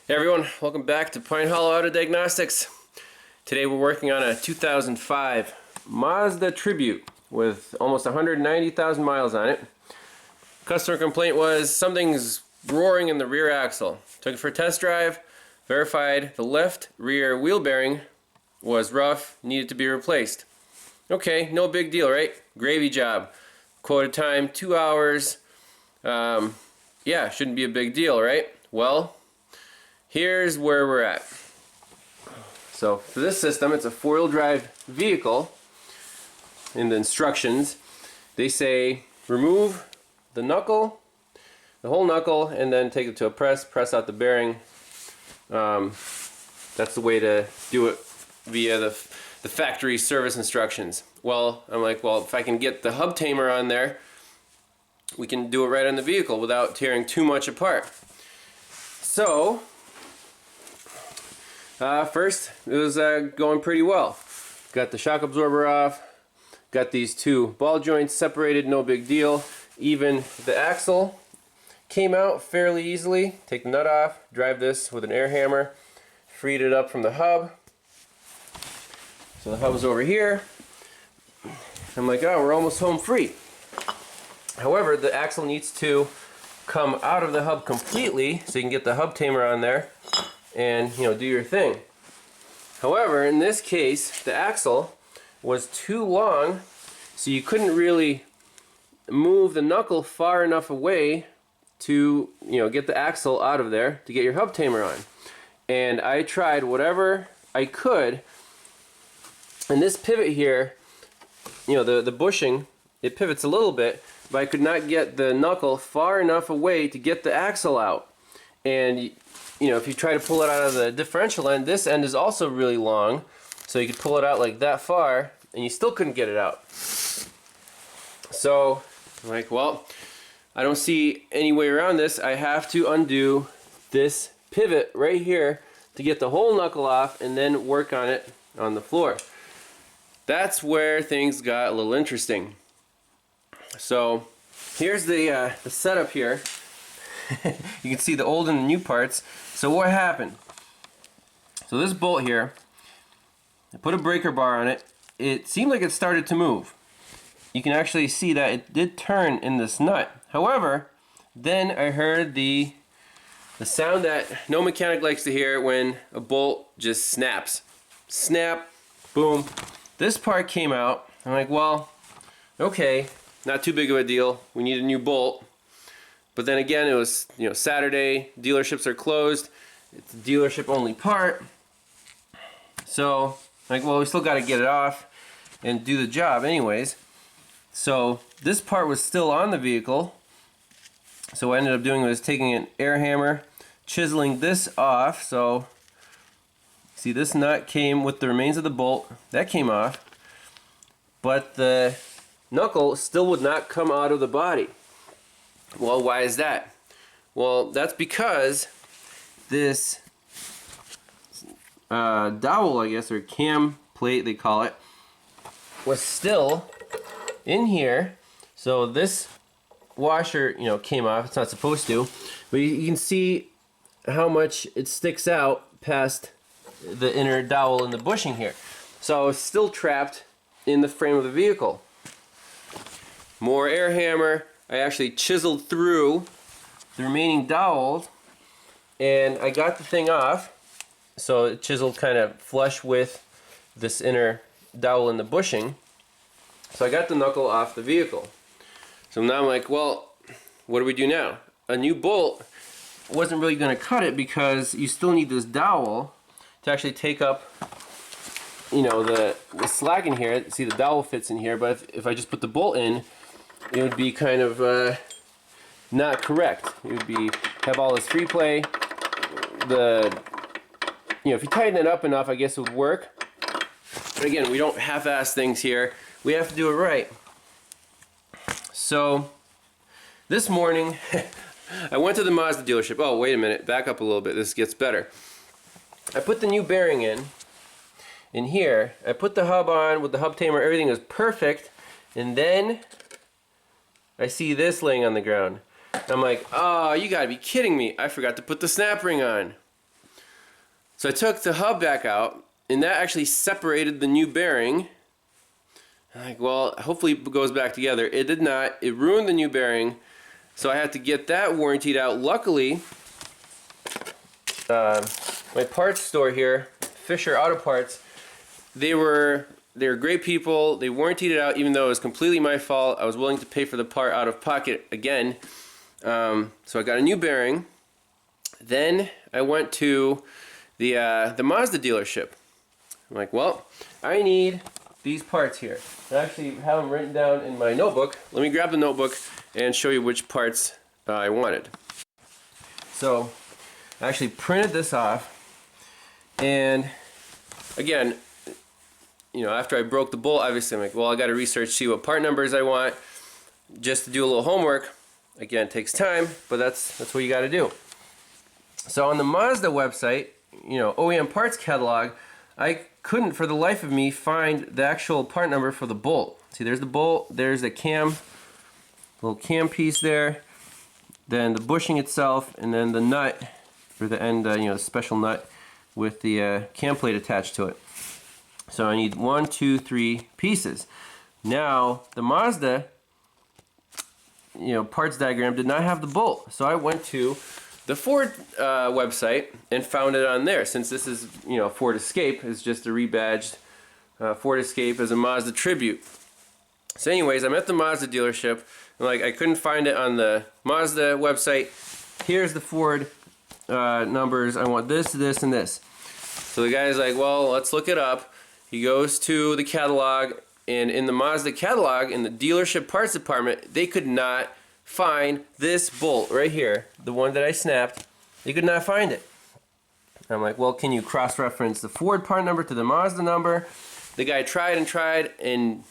Hey everyone, welcome back to Pine Hollow Auto Diagnostics. Today we're working on a 2005 Mazda Tribute with almost 190,000 miles on it. Customer complaint was something's roaring in the rear axle. Took it for a test drive, verified the left rear wheel bearing was rough, needed to be replaced. Okay, no big deal, right? Gravy job. Quoted time 2 hours. Yeah, shouldn't be a big deal, right? Well, here's where we're at. So for this system, it's a 4-wheel drive vehicle. In the instructions, they say remove the knuckle, the whole knuckle, and then take it to a press out the bearing. That's the way to do it via the factory service instructions. Well, I'm like, well, if I can get the hub tamer on there, we can do it right on the vehicle without tearing too much apart. So first, it was going pretty well. Got the shock absorber off, got these two ball joints separated, no big deal. Even the axle came out fairly easily. Take the nut off, drive this with an air hammer, freed it up from the hub. So the hub is over here. I'm like, oh, we're almost home free. However, the axle needs to come out of the hub completely so you can get the hub tamer on there and, you know, do your thing. However, in this case, the axle was too long, so you couldn't really move the knuckle far enough away to, you know, get the axle out of there to get your hub tamer on. And I tried whatever I could. And this pivot here, you know, the bushing, it pivots a little bit, but I could not get the knuckle far enough away to get the axle out. And you know, if you try to pull it out of the differential end, this end is also really long, so you could pull it out like that far, and you still couldn't get it out. So I'm like, well, I don't see any way around this. I have to undo this pivot right here to get the whole knuckle off and then work on it on the floor. That's where things got a little interesting. So here's the setup here. You can see the old and the new parts. So what happened? So this bolt here, I put a breaker bar on it. It seemed like it started to move. You can actually see that it did turn in this nut. However, then I heard the sound that no mechanic likes to hear when a bolt just snaps. Snap, boom. This part came out. I'm like, well, okay, not too big of a deal. We need a new bolt. But then again, it was, you know, Saturday, dealerships are closed. It's a dealership only part. So, like, well, we still got to get it off and do the job anyways. So this part was still on the vehicle. So what I ended up doing was taking an air hammer, chiseling this off. So see, this nut came with the remains of the bolt. That came off. But the knuckle still would not come out of the body. Well, why is that? Well, that's because this dowel, I guess, or cam plate they call it, was still in here. So this washer, you know, came off. It's not supposed to, but you can see how much it sticks out past the inner dowel and the bushing here. So it's still trapped in the frame of the vehicle. More air hammer. I actually chiseled through the remaining dowels and I got the thing off. So it chiseled kind of flush with this inner dowel and the bushing. So I got the knuckle off the vehicle. So now I'm like, well, what do we do now? A new bolt wasn't really going to cut it because you still need this dowel to actually take up, you know, the slack in here. See, the dowel fits in here, but if I just put the bolt in, it would be kind of not correct. It would be have all this free play. You know, if you tighten it up enough, I guess it would work. But again, we don't half-ass things here. We have to do it right. So this morning, I went to the Mazda dealership. Oh, wait a minute. Back up a little bit. This gets better. I put the new bearing in here. I put the hub on with the hub tamer. Everything was perfect. And then I see this laying on the ground. I'm like, oh, you gotta be kidding me. I forgot to put the snap ring on. So I took the hub back out, and that actually separated the new bearing. I'm like, well, hopefully it goes back together. It did not. It ruined the new bearing, so I had to get that warrantied out. Luckily, my parts store here, Fisher Auto Parts, they were great people. They warrantied it out, even though it was completely my fault. I was willing to pay for the part out of pocket again. So I got a new bearing. Then I went to the Mazda dealership. I'm like, well, I need these parts here. I actually have them written down in my notebook. Let me grab the notebook and show you which parts I wanted. So I actually printed this off, and again, you know, after I broke the bolt, obviously I'm like, well, I got to research, see what part numbers I want, just to do a little homework. Again, it takes time, but that's what you got to do. So on the Mazda website, you know, OEM parts catalog, I couldn't for the life of me find the actual part number for the bolt. See, there's the bolt, there's the cam, little cam piece there, then the bushing itself, and then the nut, or the end, you know, the special nut with the cam plate attached to it. So I need 1, 2, 3 pieces. Now, the Mazda, you know, parts diagram did not have the bolt, so I went to the Ford website and found it on there. Since this is, you know, Ford Escape, is just a rebadged Ford Escape as a Mazda Tribute. So anyways, I'm at the Mazda dealership, and like I couldn't find it on the Mazda website. Here's the Ford numbers. I want this, this, and this. So the guy's like, well, let's look it up. He goes to the catalog, and in the Mazda catalog, in the dealership parts department, they could not find this bolt right here, the one that I snapped. They could not find it. I'm like, well, can you cross-reference the Ford part number to the Mazda number? The guy tried and tried, and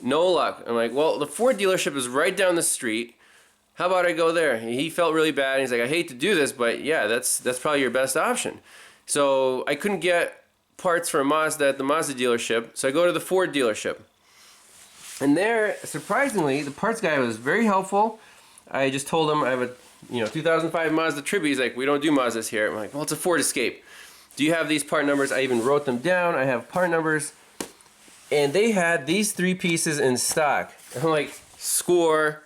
no luck. I'm like, well, the Ford dealership is right down the street. How about I go there? He felt really bad. He's like, I hate to do this, but yeah, that's probably your best option. So I couldn't get parts for a Mazda at the Mazda dealership, so I go to the Ford dealership. And there, surprisingly, the parts guy was very helpful. I just told him I have a 2005 Mazda Tribute. He's like, we don't do Mazdas here. I'm like, well, it's a Ford Escape. Do you have these part numbers? I even wrote them down. I have part numbers. And they had these 3 pieces in stock. I'm like, score.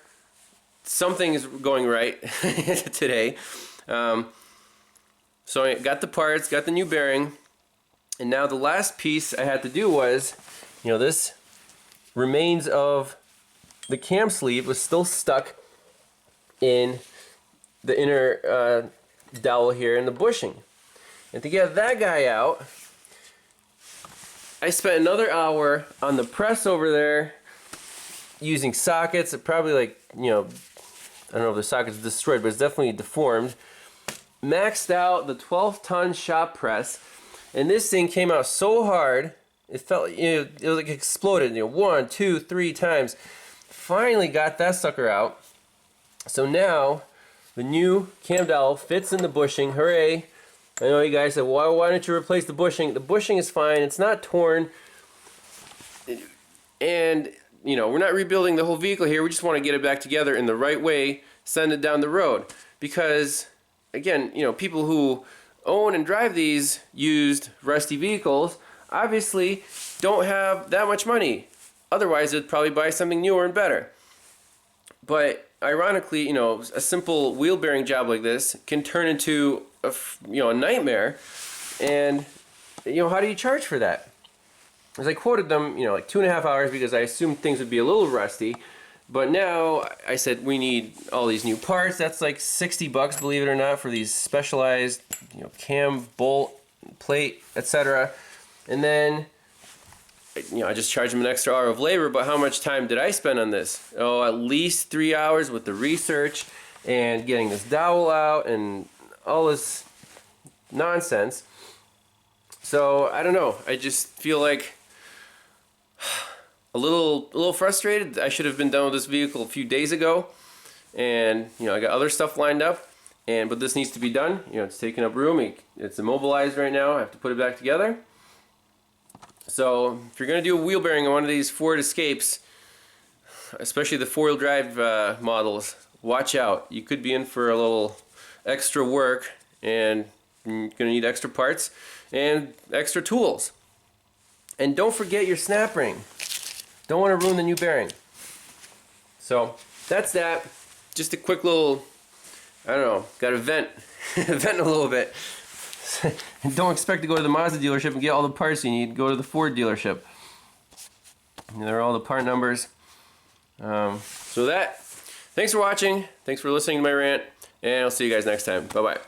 Something is going right today. So I got the parts, got the new bearing. And now the last piece I had to do was, you know, this remains of the cam sleeve was still stuck in the inner dowel here in the bushing. And to get that guy out, I spent another hour on the press over there using sockets. Probably, like, you know, I don't know if the socket's destroyed, but it's definitely deformed. Maxed out the 12-ton shop press, and this thing came out so hard, it felt, you know, it was like exploded, you know, 1, 2, 3 times. Finally got that sucker out. So now the new cam dowel fits in the bushing. Hooray! I know you guys said, well, why don't you replace the bushing? The bushing is fine. It's not torn. And, you know, we're not rebuilding the whole vehicle here. We just want to get it back together in the right way, send it down the road. Because, again, you know, people who own and drive these used rusty vehicles obviously don't have that much money. Otherwise, they'd probably buy something newer and better. But ironically, you know, a simple wheel bearing job like this can turn into a nightmare. And, you know, how do you charge for that? As I quoted them, you know, like 2.5 hours, because I assumed things would be a little rusty. But now I said we need all these new parts. That's like $60, believe it or not, for these specialized, you know, cam, bolt, plate, etc. And then, you know, I just charged them an extra hour of labor. But how much time did I spend on this? Oh, at least 3 hours with the research and getting this dowel out and all this nonsense. So I don't know. I just feel like a little frustrated. I should have been done with this vehicle a few days ago, and you know, I got other stuff lined up, but this needs to be done. You know, it's taking up room. It's immobilized right now. I have to put it back together. So if you're gonna do a wheel bearing on one of these Ford Escapes, especially the 4-wheel drive models, watch out. You could be in for a little extra work, and You're gonna need extra parts and extra tools. And don't forget your snap ring. Don't want to ruin the new bearing. So that's that. Just a quick little, I don't know, got to vent, vent a little bit. And don't expect to go to the Mazda dealership and get all the parts you need. Go to the Ford dealership. And there are all the part numbers. So thanks for watching. Thanks for listening to my rant. And I'll see you guys next time. Bye-bye.